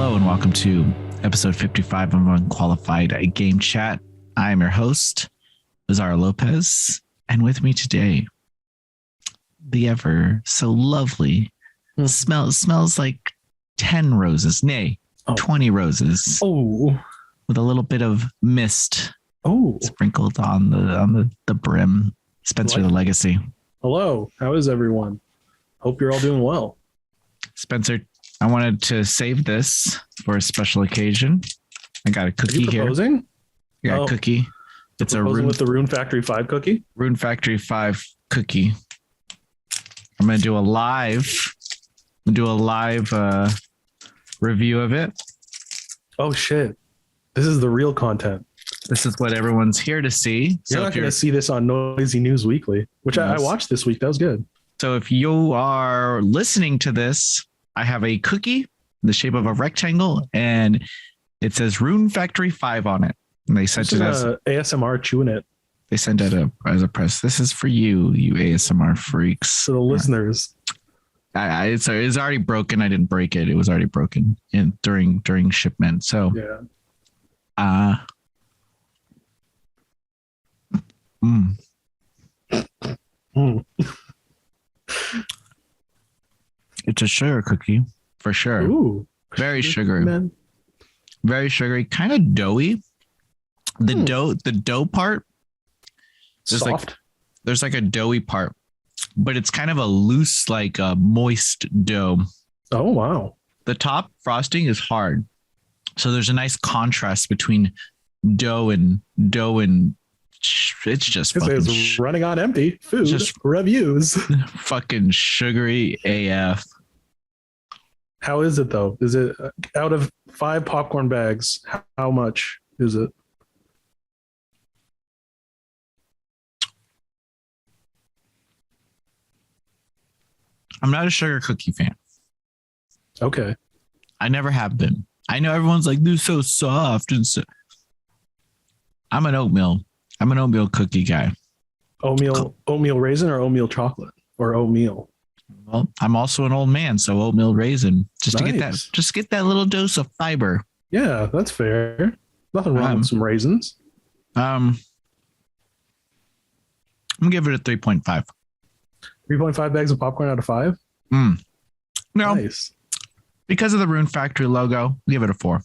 Hello and welcome to episode 55 of Unqualified Game Chat. I'm your host, Azario Lopez, and with me today, the ever so lovely, smells like 10 roses, nay, 20 roses. Oh, with a little bit of mist sprinkled on the brim. Spencer the Legacy. Hello, how is everyone? Hope you're all doing well. Spencer, I wanted to save this for a special occasion. I got a cookie here. Proposing? I got a cookie. It's a Rune with the Rune Factory 5 cookie. Rune Factory 5 cookie. I'm gonna do a live review of it. Oh shit! This is the real content. This is what everyone's here to see. You're not going to see this on Noisy News Weekly, which I watched this week. That was good. So if you are listening to this, I have a cookie in the shape of a rectangle, and it says Rune Factory 5 on it. And they sent it as ASMR chewing it. They sent it as a press. This is for you, you ASMR freaks. For the listeners. It's already broken. I didn't break it. It was already broken during shipment. So yeah. It's a sugar cookie for sure. Ooh, very sugary, man. Very sugary, kind of doughy. The dough part, there's like a doughy part, but it's kind of a loose, like a moist dough. Oh wow! The top frosting is hard, so there's a nice contrast between dough and it's just fucking running on empty. Food just reviews. Fucking sugary AF. How is it though? Is it out of 5 popcorn bags? How much is it? I'm not a sugar cookie fan. Okay. I never have been. I know everyone's like, they're so soft and so. I'm an oatmeal cookie guy. Oatmeal raisin or oatmeal chocolate or oatmeal? Well, I'm also an old man, so oatmeal raisin to get that little dose of fiber. Yeah, that's fair. Nothing wrong with some raisins. I'm gonna give it a 3.5. 3.5 bags of popcorn out of 5. No, nice. Because of the Rune Factory logo, give it a 4.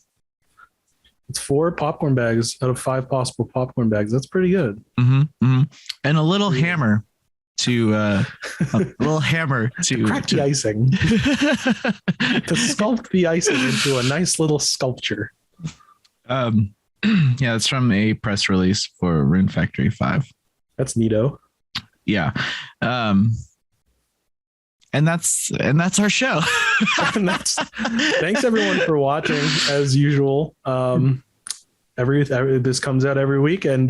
It's 4 popcorn bags out of 5 possible popcorn bags. That's pretty good. And a little hammer to crack the icing, to sculpt the icing into a nice little sculpture. Yeah, it's from a press release for Rune Factory 5. That's neato. Yeah. And that's our show. Thanks everyone for watching as usual. This comes out every week, and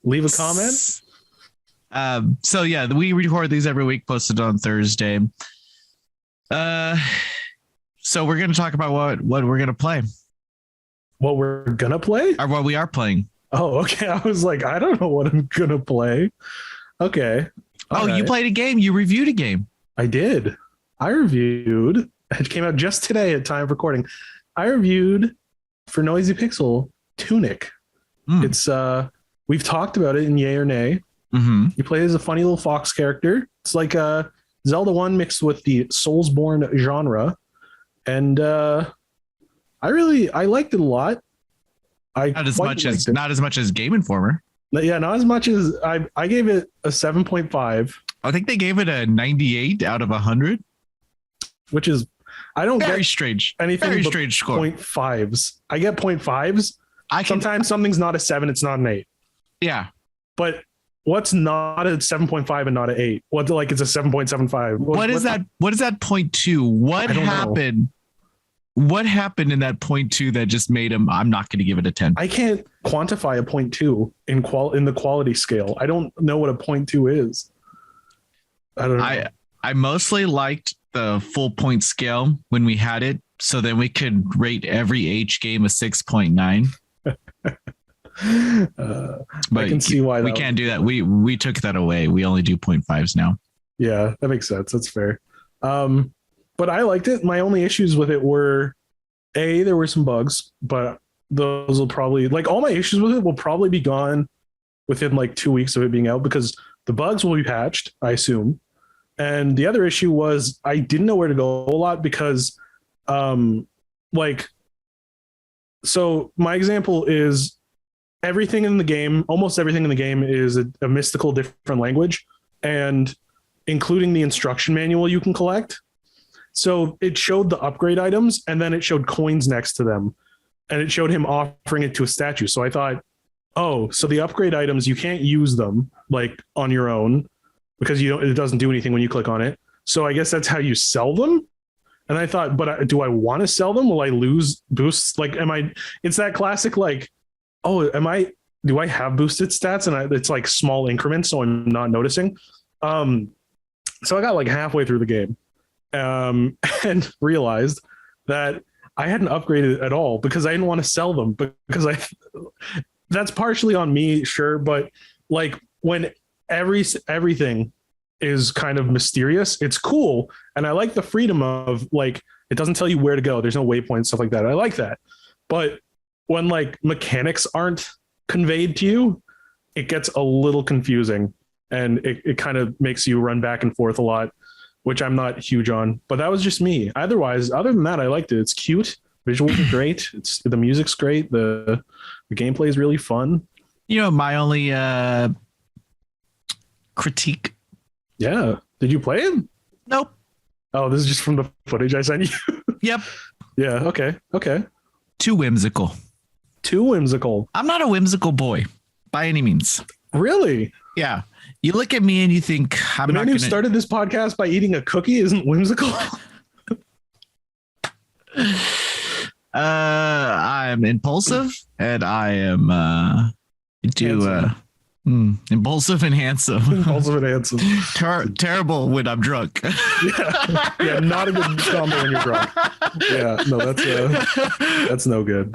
leave a comment. So yeah, we record these every week, posted on Thursday. So we're going to talk about what we're going to play. What we're going to play? Or what we are playing. Oh, okay. I was like, I don't know what I'm going to play. Okay. All right. You played a game. You reviewed a game. I did. I reviewed. It came out just today at time of recording. I reviewed for Noisy Pixel Tunic. It's we've talked about it in Yay or Nay. You play as a funny little fox character. It's like a Zelda 1 mixed with the Soulsborne genre, and I liked it a lot. Not as much as Game Informer. Yeah, not as much as I gave it a 7.5. I think they gave it a 98 out of 100, which is very strange. Anything very strange score. 0.5s. I get 0.5s. Sometimes something's not a 7, it's not an 8. Yeah, but what's not a 7.5 and not an 8? What, like, it's a 7.75? What is that 0.2? What happened? What happened in that 0.2 that just made him? I'm not going to give it a 10. I can't quantify a 0.2 in the quality scale. I don't know what a 0.2 is. I don't know. I mostly liked the full point scale when we had it, so then we could rate every H game a 6.9. But I can see why we can't do that. We took that away. We only do 0.5s now. Yeah, that makes sense. That's fair. But I liked it. My only issues with it were There were some bugs, but those will probably, like, all my issues with it will probably be gone within like 2 weeks of it being out, because the bugs will be patched, I assume. And the other issue was I didn't know where to go a lot because, like, so my example is everything in the game, almost everything in the game is a mystical different language, and including the instruction manual you can collect. So it showed the upgrade items, and then it showed coins next to them, and it showed him offering it to a statue. So I thought, oh, so the upgrade items, you can't use them like on your own because it doesn't do anything when you click on it. So I guess that's how you sell them. And I thought, but do I want to sell them? Will I lose boosts? Like, it's that classic, like, oh, do I have boosted stats? And it's like small increments, so I'm not noticing. So I got like halfway through the game, and realized that I hadn't upgraded at all because I didn't want to sell them, because that's partially on me, sure. But like, when everything is kind of mysterious, it's cool. And I like the freedom of, like, it doesn't tell you where to go. There's no waypoint, stuff like that. I like that. But when like mechanics aren't conveyed to you, it gets a little confusing, and it kind of makes you run back and forth a lot, which I'm not huge on. But that was just me. Other than that, I liked it. It's cute. Visuals are great. The music's great. The gameplay is really fun. You know, my only critique. Yeah. Did you play it? Nope. Oh, this is just from the footage I sent you. Yep. Yeah. Okay. Too whimsical. I'm not a whimsical boy by any means. Really? Yeah. You look at me and you think the man who started this podcast by eating a cookie isn't whimsical. I'm impulsive, and I am impulsive and handsome. Terrible when I'm drunk. yeah, not a good combo when you're drunk. Yeah, no, that's no good.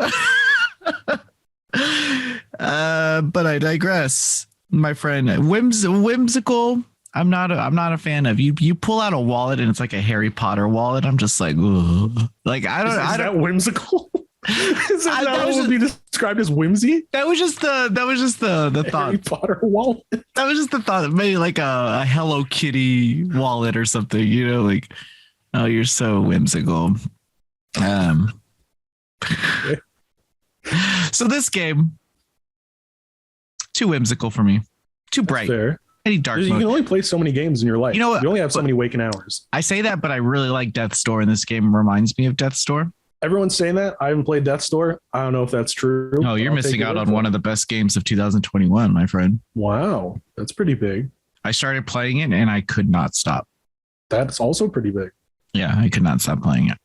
But I digress, my friend. Whimsical. I'm not a fan of. You pull out a wallet and it's like a Harry Potter wallet. I'm just like, ugh. Like, I don't. Is that whimsical? Is that what would be described as whimsy? That was just the thought. Harry Potter wallet. That was just the thought. Maybe like a Hello Kitty wallet or something. You know, like, oh, you're so whimsical. So this game, too whimsical for me. Too bright. That's fair. Any dark mode. You can only play so many games in your life. You know what? You only have so many waking hours. I say that, but I really like Death's Door, and this game reminds me of Death's Door. Everyone's saying that. I haven't played Death's Door. I don't know if that's true. No, you're missing out on one of the best games of 2021, my friend. Wow. That's pretty big. I started playing it and I could not stop. That's also pretty big. Yeah, I could not stop playing it.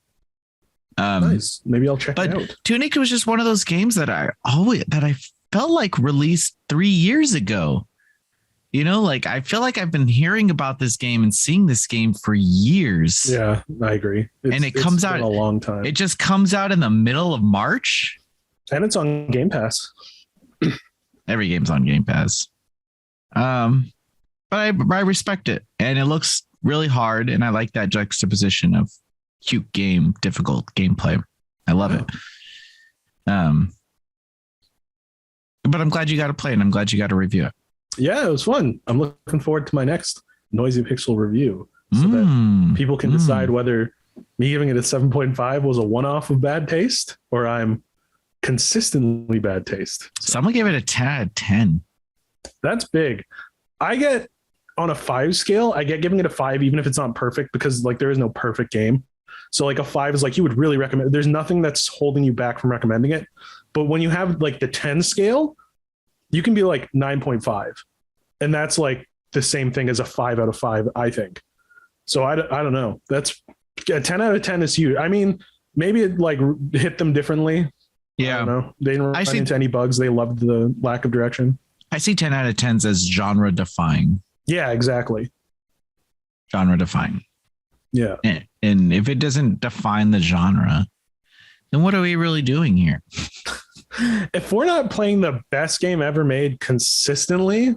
Nice. Maybe I'll check it out. Tunic was just one of those games that I felt like released 3 years ago. You know, like, I feel like I've been hearing about this game and seeing this game for years. Yeah, I agree. It comes out a long time. It just comes out in the middle of March. And it's on Game Pass. Every game's on Game Pass. But I respect it. And it looks really hard. And I like that juxtaposition of cute game, difficult gameplay. I love it. But I'm glad you got to play it, and I'm glad you got to review it. Yeah, it was fun. I'm looking forward to my next Noisy Pixel review, so that people can decide whether me giving it a 7.5 was a one-off of bad taste, or I'm consistently bad taste. So someone gave it a 10 out of 10. That's big. I get, on a 5 scale, I get giving it a 5, even if it's not perfect, because like there is no perfect game. So like a 5 is like, you would really recommend. There's nothing that's holding you back from recommending it. But when you have like the 10 scale, you can be like 9.5. And that's like the same thing as a 5 out of 5, I think. So I don't know. That's a 10 out of 10 is huge. I mean, maybe it like hit them differently. Yeah. I don't know. They didn't run into any bugs. They loved the lack of direction. I see 10 out of 10s as genre defying. Yeah, exactly. Genre defying. Yeah. And if it doesn't define the genre, then what are we really doing here? If we're not playing the best game ever made consistently,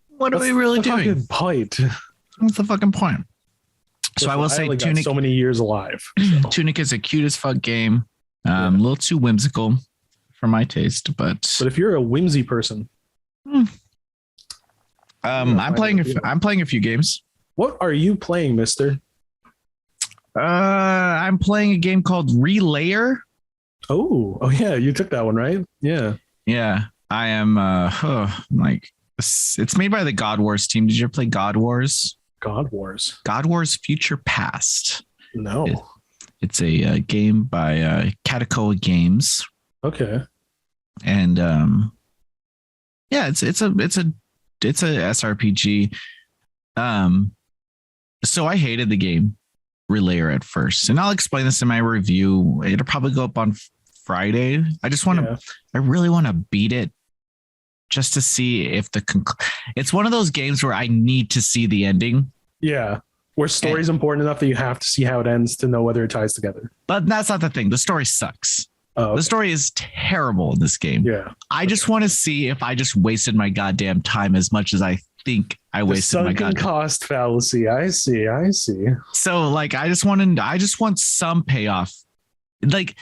what are we really doing? Point. What's the fucking point? So I will say, Tunic, so many years alive. Tunic is a cute as fuck game. A little too whimsical for my taste, but if you're a whimsy person, I'm playing a few games. What are you playing, mister? I'm playing a game called Relayer. Oh yeah, you took that one, right? Yeah. I am like it's made by the God Wars team. Did you ever play God Wars? God Wars. God Wars Future Past. No. It's a game by Katakoa Games. Okay. And it's a SRPG. So I hated the game Relayer at first, and I'll explain this in my review. It'll probably go up on Friday. I really want to beat it just to see if it's one of those games where I need to see the ending. Yeah. Where story's important enough that you have to see how it ends to know whether it ties together. But that's not the thing. The story sucks. Oh, okay. The story is terrible in this game. Yeah. I just want to see if I just wasted my goddamn time as much as I think I wasted my goddamn cost fallacy. I see. So like, I just want some payoff. Like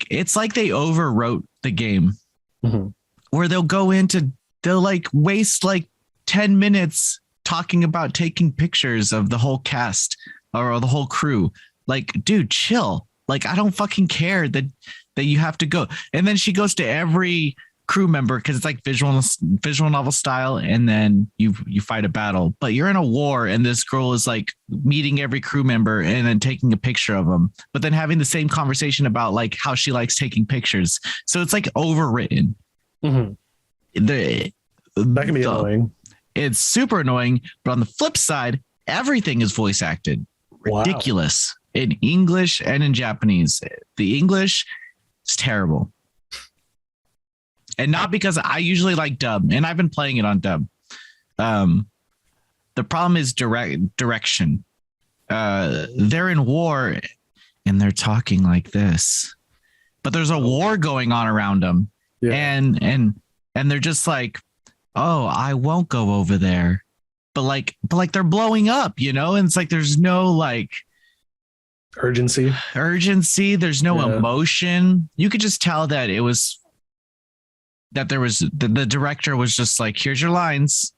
it's like they overwrote the game where they'll like waste like 10 minutes talking about taking pictures of the whole cast or the whole crew. Like, dude, chill. Like, I don't fucking care that you have to go. And then she goes to every crew member because it's like visual novel style. And then you fight a battle, but you're in a war. And this girl is like meeting every crew member and then taking a picture of them, but then having the same conversation about like how she likes taking pictures. So it's like overwritten. That can be annoying. It's super annoying, but on the flip side, everything is voice acted. Ridiculous in English and in Japanese. The English is terrible. And not because I usually like dub, and I've been playing it on dub. The problem is direction. They're in war and they're talking like this, but there's a war going on around them. Yeah. And they're just like, oh, I won't go over there. But like they're blowing up, you know? And it's like, there's no like urgency. There's no emotion. You could just tell that there was the director was just like, here's your lines.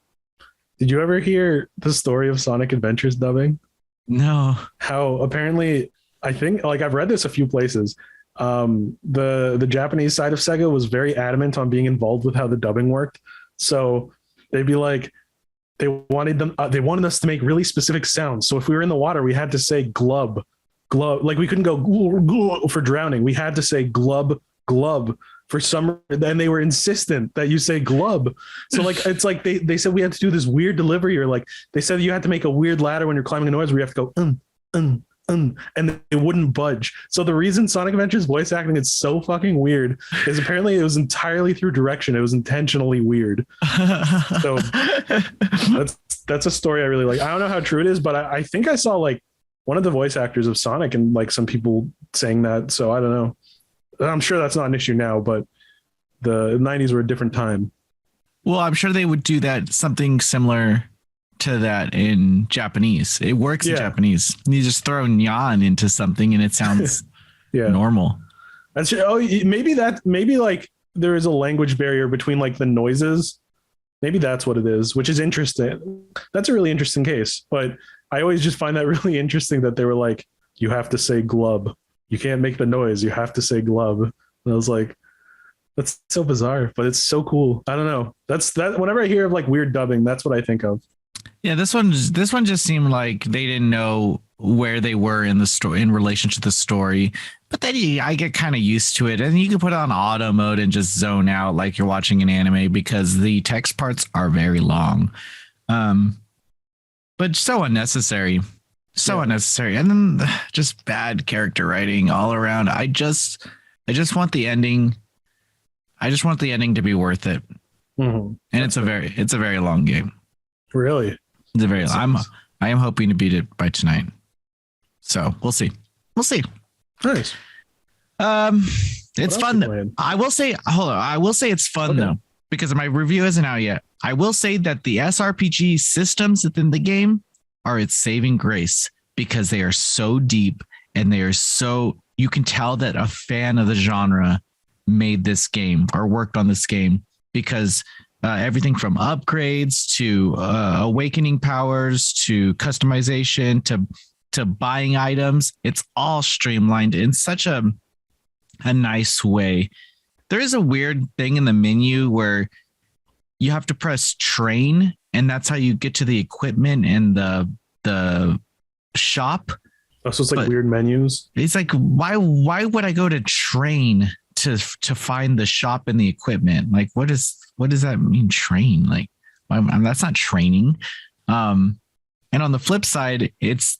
Did you ever hear the story of Sonic Adventures dubbing? No. How apparently, I think, like, I've read this a few places. The Japanese side of Sega was very adamant on being involved with how the dubbing worked. So they'd be like, they wanted us to make really specific sounds. So if we were in the water, we had to say glub. Like we couldn't go for drowning. We had to say glub for some. And they were insistent that you say glub. So like, it's like they said we had to do this weird delivery, or like they said you had to make a weird ladder when you're climbing a noise where you have to go and it wouldn't budge. So the reason Sonic Adventures voice acting is so fucking weird is apparently it was entirely through direction. It was intentionally weird. So that's a story I really like. I don't know how true it is, but I think I saw like one of the voice actors of Sonic and like some people saying that. So I don't know. I'm sure that's not an issue now, but the 90s were a different time. Well, I'm sure they would do that, something similar to that in Japanese. It works in Japanese. You just throw nyan into something and it sounds normal. That's maybe like there is a language barrier between like the noises. Maybe that's what it is, which is interesting. That's a really interesting case, but I always just find that really interesting that they were like, you have to say glub. You can't make the noise. You have to say glub. And I was like, that's so bizarre, but it's so cool. I don't know. That's that. Whenever I hear of like weird dubbing, that's what I think of. Yeah, this one just seemed like they didn't know where they were in the story in relation to the story. But then I get kind of used to it, and you can put it on auto mode and just zone out like you're watching an anime because the text parts are very long, but so unnecessary, unnecessary, and then just bad character writing all around. I just want the ending. I just want the ending to be worth it, and it's a very long game. Really. It's a very. I am hoping to beat it by tonight. So we'll see. Nice. It's fun. I will say. Hold on. I will say it's fun though, because my review isn't out yet. I will say that the SRPG systems within the game are its saving grace because they are so deep and they are so you can tell that a fan of the genre made this game or worked on this game, because everything from upgrades to awakening powers to customization to buying items, it's all streamlined in such a nice way. There is a weird thing in the menu where you have to press train, and that's how you get to the equipment and the shop. Oh, so it's like weird menus. It's like, why would I go to train to find the shop and the equipment? Like, what does that mean, train? Like, that's not training. And on the flip side,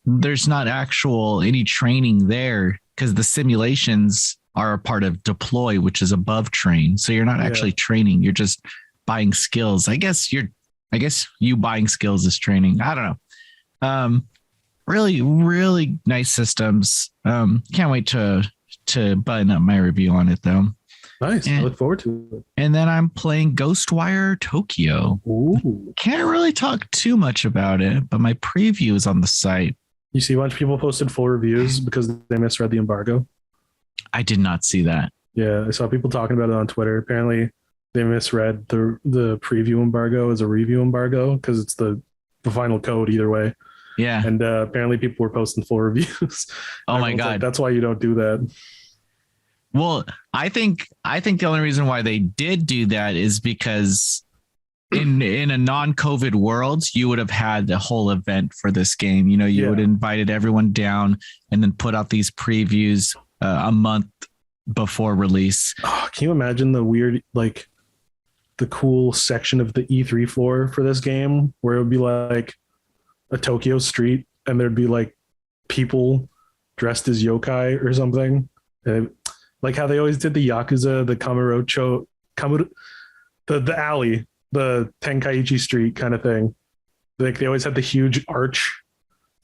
there's not any training there, because the simulations are a part of deploy, which is above train. So you're not actually training. You're just buying skills. I guess you buying skills is training. I don't know. Really, really nice systems. Can't wait to button up my review on it though. Nice. I look forward to it. And then I'm playing Ghostwire Tokyo. Ooh. Can't really talk too much about it, but my preview is on the site. You see a bunch of people posted full reviews because they misread the embargo. I did not see that. Yeah, I saw people talking about it on Twitter. Apparently, they misread the preview embargo as a review embargo because it's the final code either way. Yeah. And apparently people were posting full reviews. Oh my God. Like, that's why you don't do that. Well, I think the only reason why they did do that is because in a non-COVID world, you would have had the whole event for this game. You know, you would have invited everyone down and then put out these previews a month before release. Oh, can you imagine the weird, like the cool section of the E3 floor for this game where it would be like a Tokyo street and there'd be like people dressed as yokai or something. Like how they always did the Yakuza, the Kamurocho, the alley, the Tenkaichi street kind of thing. Like they always had the huge arch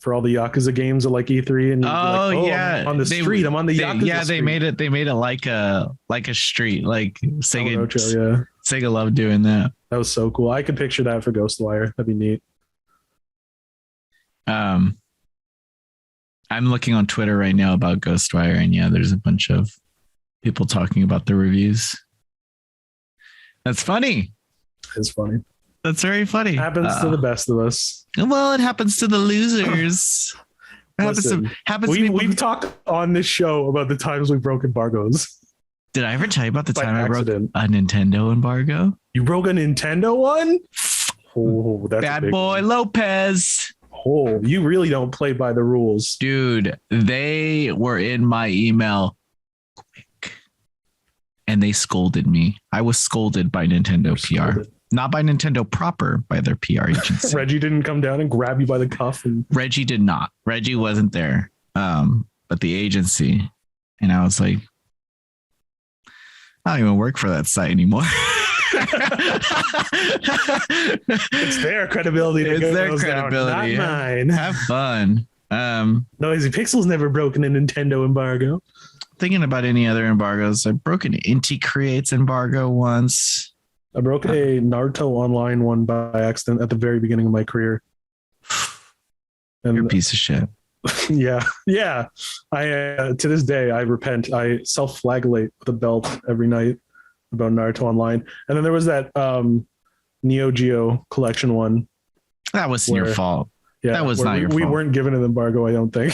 for all the Yakuza games at like E3, and yeah, I'm on the street. I'm on the Yakuza. Yeah, street. They made it like a street, like Sega. Kamurocho, yeah. Sega loved doing that. That was so cool. I could picture that for Ghostwire. That'd be neat. I'm looking on Twitter right now about Ghostwire, and yeah, there's a bunch of people talking about the reviews. That's funny. It's funny. That's very funny. Happens to the best of us. Well, it happens to the losers. We've talked on this show about the times we broke embargoes. Did I ever tell you about the time accident. I broke a Nintendo embargo? You broke a Nintendo one? Oh, that's Bad boy one. Lopez. Oh, you really don't play by the rules. Dude, they were in my email quick and they scolded me. I was scolded by Nintendo PR. Not by Nintendo proper, by their PR agency. Reggie didn't come down and grab you by the cuff. Reggie did not. Reggie wasn't there. But the agency. And I was like, I don't even work for that site anymore. It's their credibility. It's their credibility. Not mine. Have fun. Noisy Pixel's never broken a Nintendo embargo. Thinking about any other embargoes. I broke an Inti Creates embargo once. I broke a Naruto Online one by accident at the very beginning of my career. And you're a piece of shit. Yeah. I to this day I repent. I self-flagellate with a belt every night about Naruto Online. And then there was that Neo Geo collection one. That wasn't your fault. Yeah, that was not your fault. We weren't given an embargo, I don't think.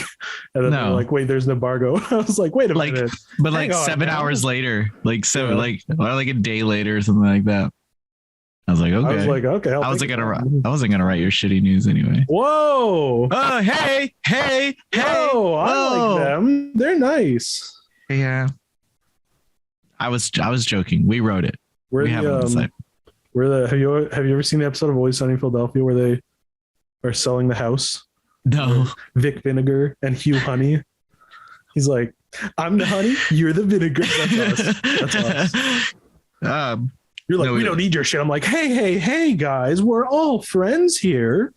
And then they were like, wait, there's an embargo. I was like, wait a minute. But like 7 hours later, like a day later or something like that. I was like, okay. I was like, okay. I wasn't gonna write your shitty news anyway. Whoa! Oh, hey! Whoa! I like them. They're nice. Yeah. I was joking. We wrote it. We have it on the site. Have you ever seen the episode of Always Sunny in Philadelphia where they are selling the house? No. Vic Vinegar and Hugh Honey. He's like, I'm the honey, you're the vinegar. That's us. You're like, we don't need your shit. I'm like, hey, guys, we're all friends here.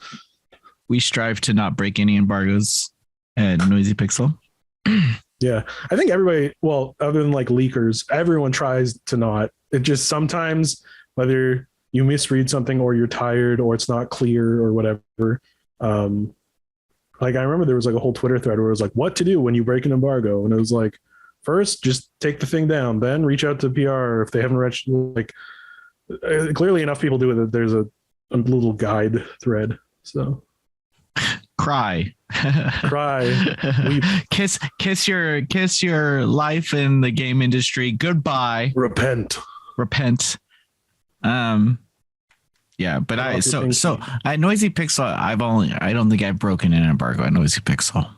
We strive to not break any embargoes at Noisy Pixel. Yeah. I think everybody, well, other than like leakers, everyone tries to not. It just sometimes, whether you misread something or you're tired or it's not clear or whatever. Like I remember there was like a whole Twitter thread where it was like, what to do when you break an embargo? And it was like, first, just take the thing down, then reach out to PR if they haven't reached. Like, clearly enough people do it that there's a little guide thread. So cry, weep. kiss your life in the game industry goodbye, repent. Yeah, but at Noisy Pixel, I don't think I've broken an embargo at Noisy Pixel.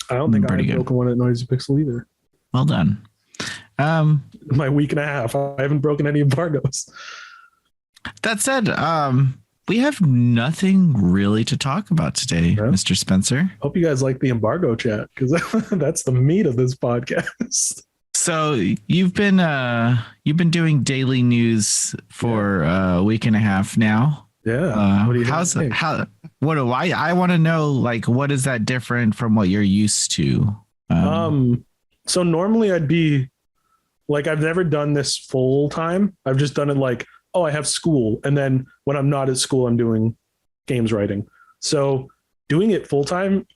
I don't think I've broken one at Noisy Pixel either. Well done. My week and a half, I haven't broken any embargoes. That said, we have nothing really to talk about today, Mr. Spencer. Hope you guys like the embargo chat, because that's the meat of this podcast. So you've been doing daily news for a week and a half now. Yeah. What do you I want to know, like, what is that different from what you're used to? So normally I'd be like, I've never done this full time. I've just done it like, oh, I have school, and then when I'm not at school, I'm doing games writing. So doing it full time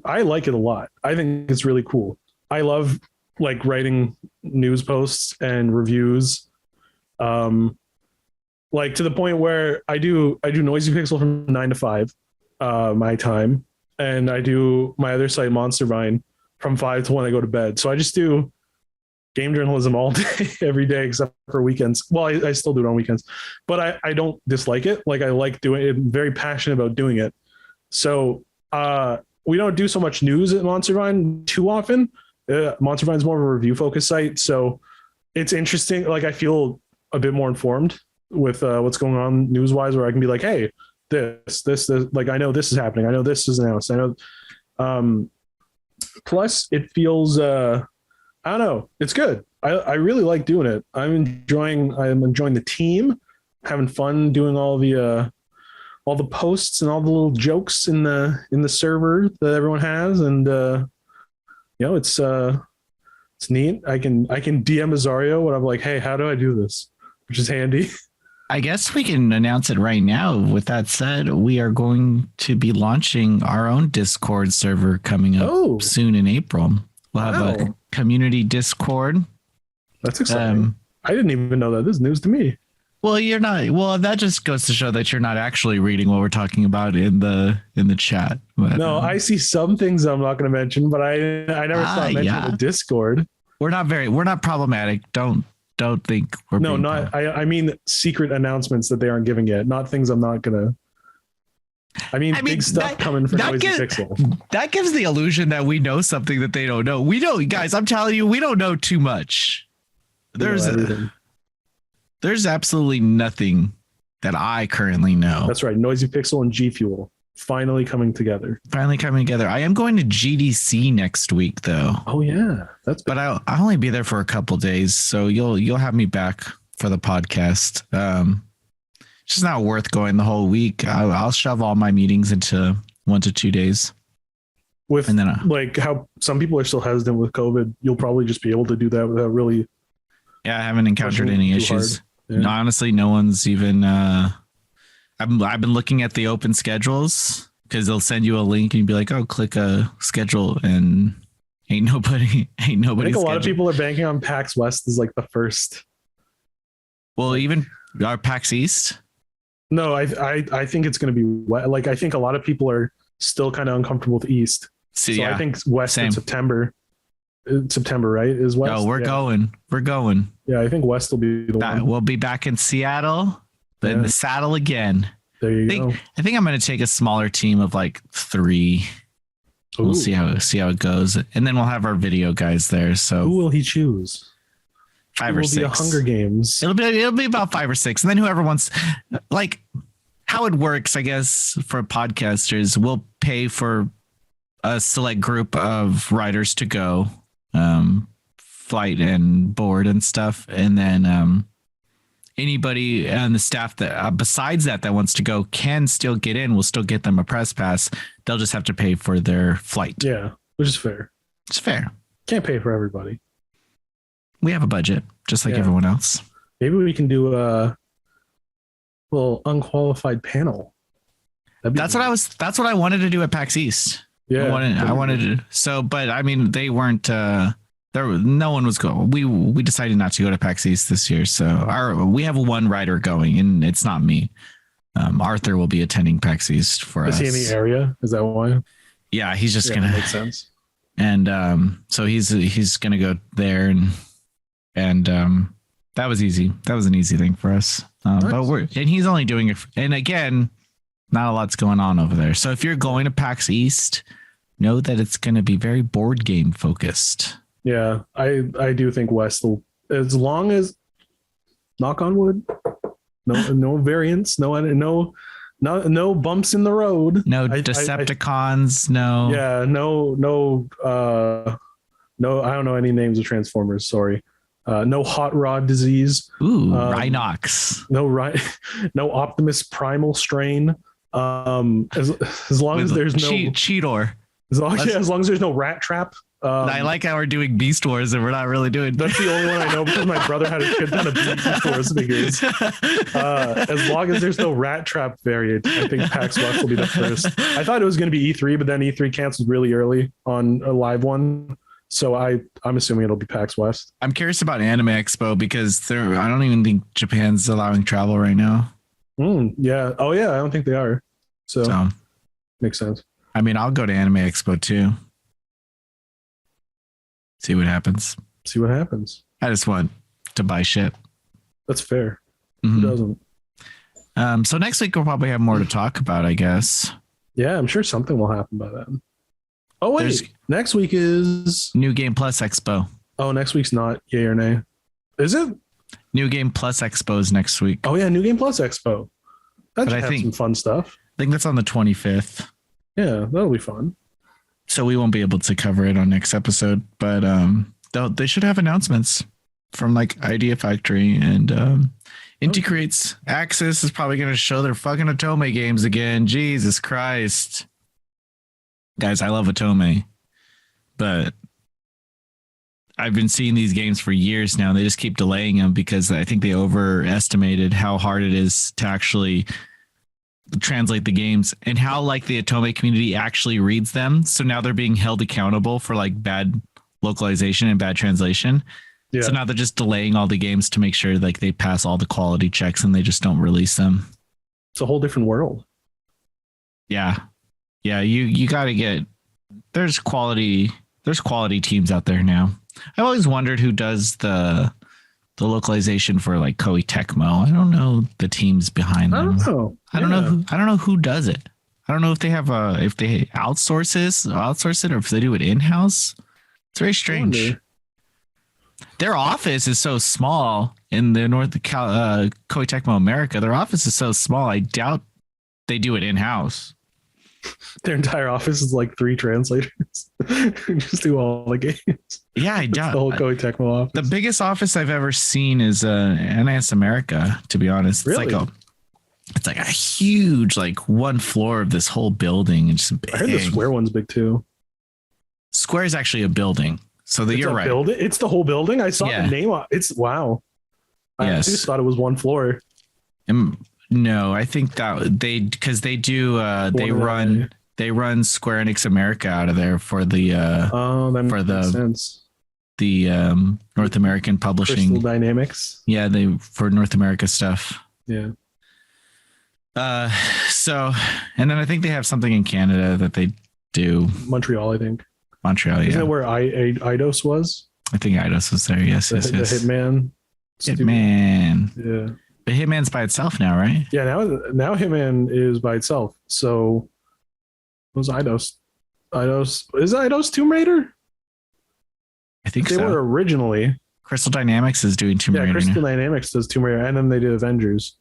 I like it a lot. I think it's really cool. I love like writing news posts and reviews, like to the point where I do Noisy Pixel from 9 to 5, my time, and I do my other site, Monster Vine, from 5 to when I go to bed. So I just do game journalism all day, every day, except for weekends. Well, I still do it on weekends, but I don't dislike it. Like, I like doing it. I'm very passionate about doing it. So we don't do so much news at Monster Vine too often. Monster Vine's more of a review focused site, so it's interesting. Like, I feel a bit more informed with what's going on news wise, where I can be like, hey, this, like, I know this is happening. I know this is announced. I know. Plus, it feels, I don't know, it's good. I really like doing it. I'm enjoying the team, having fun doing all the posts and all the little jokes in the server that everyone has, and it's neat. I can DM Azario when I'm like, hey, how do I do this? Which is handy. I guess we can announce it right now. With that said, we are going to be launching our own Discord server coming up soon in April. We'll have a community Discord. That's exciting. I didn't even know that. This is news to me. Well, you're not. Well, that just goes to show that you're not actually reading what we're talking about in the chat. But, no, I see some things I'm not going to mention, but I never saw it mentioned in the Discord. We're not problematic. Don't think we're I mean secret announcements that they aren't giving yet, not things I'm not going to. I mean, big stuff coming from Noisy Pixel. That gives the illusion that we know something that they don't know. We don't, guys. I'm telling you, we don't know too much. There's absolutely nothing that I currently know. That's right. Noisy Pixel and G Fuel finally coming together. I am going to GDC next week, though. Oh yeah, but I'll only be there for a couple days, so you'll have me back for the podcast. It's just not worth going the whole week. I'll shove all my meetings into 1 to 2 days. And then like how some people are still hesitant with COVID, you'll probably just be able to do that without really. Yeah, I haven't encountered any issues. Yeah. No, honestly, no one's even. I've been looking at the open schedules because they'll send you a link and you'd be like, "Oh, click a schedule," and ain't nobody. I think a lot of people are banking on PAX West as like the first. Well, even our PAX East. No, I think it's going to be like I think a lot of people are still kind of uncomfortable with East. So yeah, I think West in September. September, right? Is West? Oh, we're going. Yeah, I think West will be the one. We'll be back in Seattle, but in the saddle again. There you go. I think I'm going to take a smaller team of like 3. Ooh. We'll see how it goes, and then we'll have our video guys there. So who will he choose? 5 or 6. Will be a Hunger Games. It'll be about 5 or 6, and then whoever wants, like, how it works, I guess, for podcasters, we'll pay for a select group of writers to go. Flight and board and stuff, and then anybody on the staff that besides that wants to go can still get in. We'll still get them a press pass. They'll just have to pay for their flight. Yeah, which is fair. It's fair. Can't pay for everybody. We have a budget, just like everyone else. Maybe we can do a little unqualified panel. That's what I wanted to do at PAX East. Yeah, I wanted to. So, but I mean, they weren't. No one was going. We decided not to go to PAX East this year, so we have one rider going, and it's not me. Arthur will be attending PAX East for us. Is he in the area? Is that why? Yeah, he's just gonna make sense. And so he's gonna go there, and that was easy. That was an easy thing for us. Nice. But he's only doing it. And again, not a lot's going on over there. So if you're going to PAX East, know that it's going to be very board game focused. Yeah, I do think West will, as long as, knock on wood, no variants, no bumps in the road, no Decepticons, no. Yeah, no. I don't know any names of Transformers. Sorry. No hot rod disease. Ooh, Rhinox. No Optimus Primal strain. As long as there's no Cheetor. As long as there's no Rat Trap. I like how we're doing Beast Wars and we're not really doing. That's the only one I know because my brother had a shit ton of Beast Wars figures. As long as there's no Rat Trap variant, I think PAX West will be the first. I thought it was going to be E3, but then E3 canceled really early on a live one. So I'm assuming it'll be PAX West. I'm curious about Anime Expo because I don't even think Japan's allowing travel right now. Yeah. Oh yeah. I don't think they are. So makes sense. I mean, I'll go to Anime Expo too. See what happens. I just want to buy shit. That's fair. Mm-hmm. Who doesn't? So next week we'll probably have more to talk about, I guess. Yeah, I'm sure something will happen by then. Oh wait, next week is New Game Plus Expo. Oh, next week's not yay or nay. Is it? New Game Plus Expo is next week. Oh yeah, New Game Plus Expo. That should have some fun stuff. I think that's on the 25th. Yeah, that'll be fun. So we won't be able to cover it on next episode, but they should have announcements from like Idea Factory and Inti Creates. Axis is probably going to show their fucking Otome games again. Jesus Christ. Guys, I love Otome, but I've been seeing these games for years now. They just keep delaying them because I think they overestimated how hard it is to actually translate the games and how like the Otome community actually reads them. So now they're being held accountable for like bad localization and bad translation. Yeah. So now they're just delaying all the games to make sure like they pass all the quality checks and they just don't release them. It's a whole different world. Yeah. Yeah. You got to get, there's quality teams out there now. I've always wondered who does the localization for like Koei Tecmo. I don't know the teams behind them. I don't know who does it. I don't know if they have if they outsource it or if they do it in-house. It's very strange. Their office is so small in the Koei Tecmo America. Their office is so small. I doubt they do it in-house. Their entire office is like 3 translators who just do all the games. Yeah, I doubt the whole Koei Tecmo office. The biggest office I've ever seen is NIS America, to be honest. Really? It's like a huge, like one floor of this whole building. It's big. I heard the Square one's big too. Square is actually a building. So you're right. It's the whole building. I saw the name. It's wow. I just thought it was one floor. No, I think that they run Square Enix America out of there for the North American publishing. Crystal Dynamics. Yeah, for North America stuff. Yeah. So, and then I think they have something in Canada that they do. Montreal, I think. Montreal, Isn't that where Eidos was? I think Eidos was there. Yes, yes. The Hitman. Hitman. Yeah. But Hitman's by itself now, right? Yeah, now Hitman is by itself. So what was Eidos? Is Eidos Tomb Raider? I think they were originally. Crystal Dynamics is doing Tomb Raider. Yeah, Crystal Dynamics does Tomb Raider, and then they did Avengers.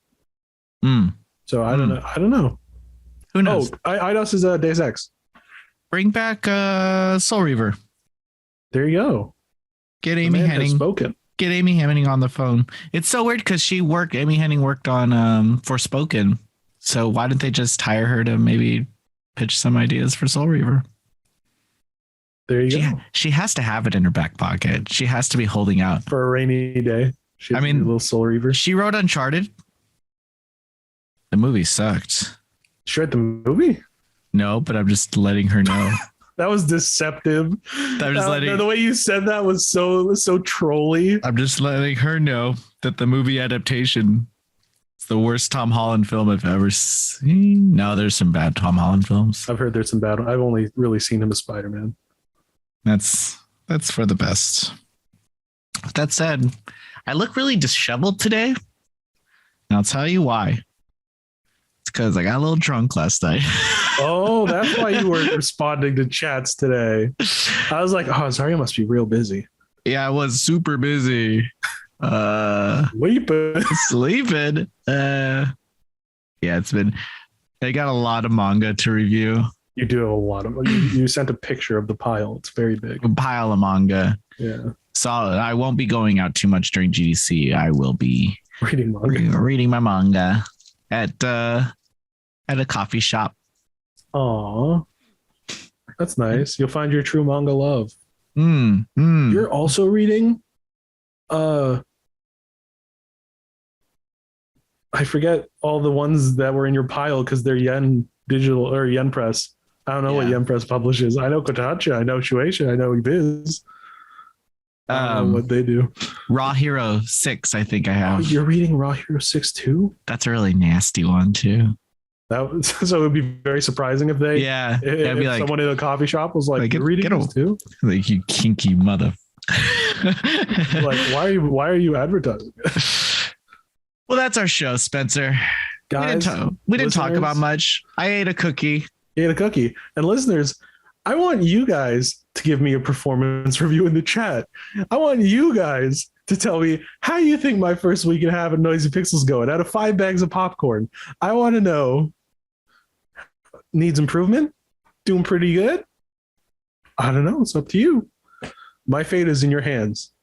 So I don't know. Who knows? Oh, Eidos is Deus Ex. Bring back Soul Reaver. There you go. Get Amy Hennig. Get Amy Hennig on the phone. It's so weird because Amy Hennig worked on Forspoken. So why didn't they just hire her to maybe pitch some ideas for Soul Reaver? There you go. She has to have it in her back pocket. She has to be holding out for a rainy day. A little Soul Reaver. She wrote Uncharted. The movie sucked. She read the movie? No, but I'm just letting her know. That was deceptive. The way you said that was so trolly. I'm just letting her know that the movie adaptation is the worst Tom Holland film I've ever seen. No, there's some bad Tom Holland films. I've heard there's some bad. I've only really seen him as Spider-Man. That's for the best. With that said, I look really disheveled today. And I'll tell you why. It's because I got a little drunk last night. Oh, that's why you weren't responding to chats today. I was like, oh, Azario must be real busy. Yeah, I was super busy. Sleeping. Yeah, I got a lot of manga to review. You do have a lot of. You sent a picture of the pile. It's very big. A pile of manga. Yeah. Solid. I won't be going out too much during GDC. I will be reading my manga at a coffee shop. Aw, that's nice. You'll find your true manga love. You're also reading. I forget all the ones that were in your pile because they're Yen Digital or Yen Press. I don't know what Yen Press publishes. I know Kodansha, I know Shueisha, I know Ibiz. I don't know what they do. Raw Hero 6, I think I have. Oh, you're reading Raw Hero 6 too? That's a really nasty one too. So it would be very surprising if they, if be like, someone in a coffee shop was like, "You're reading this too?" Like, you kinky mother. Like, why are you advertising? Well, that's our show, Spencer. Guys, we didn't talk about much. I ate a cookie. And listeners, I want you guys to give me a performance review in the chat. I want you guys to tell me how you think my first week and a half of Noisy Pixels going out of 5 bags of popcorn. I want to know. Needs improvement? Doing pretty good? I don't know. It's up to you. My fate is in your hands.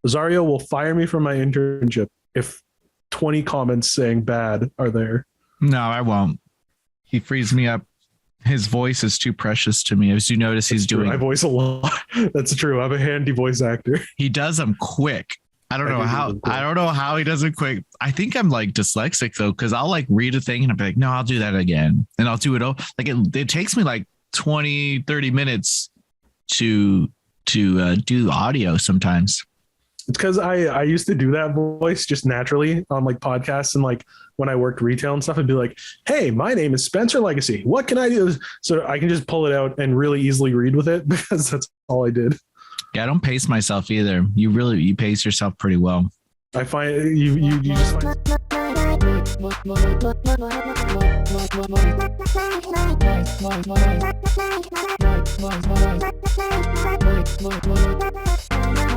Azario will fire me from my internship if 20 comments saying bad are there. No, I won't. He frees me up. His voice is too precious to me. As you notice, he's doing my voice a lot. That's true. I'm a handy voice actor. He does them quick. I don't know how he does it quick. I think I'm like dyslexic though, because I'll like read a thing and I'll be like, no, I'll do that again. And I'll do it all. Like it takes me like 20, 30 minutes to do audio sometimes. It's because I used to do that voice just naturally on like podcasts, and like when I worked retail and stuff, I'd be like, hey, my name is Spencer Legacy. What can I do? So I can just pull it out and really easily read with it because that's all I did. Yeah, I don't pace myself either. You pace yourself pretty well. I find you just find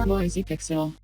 Noisy Pixel.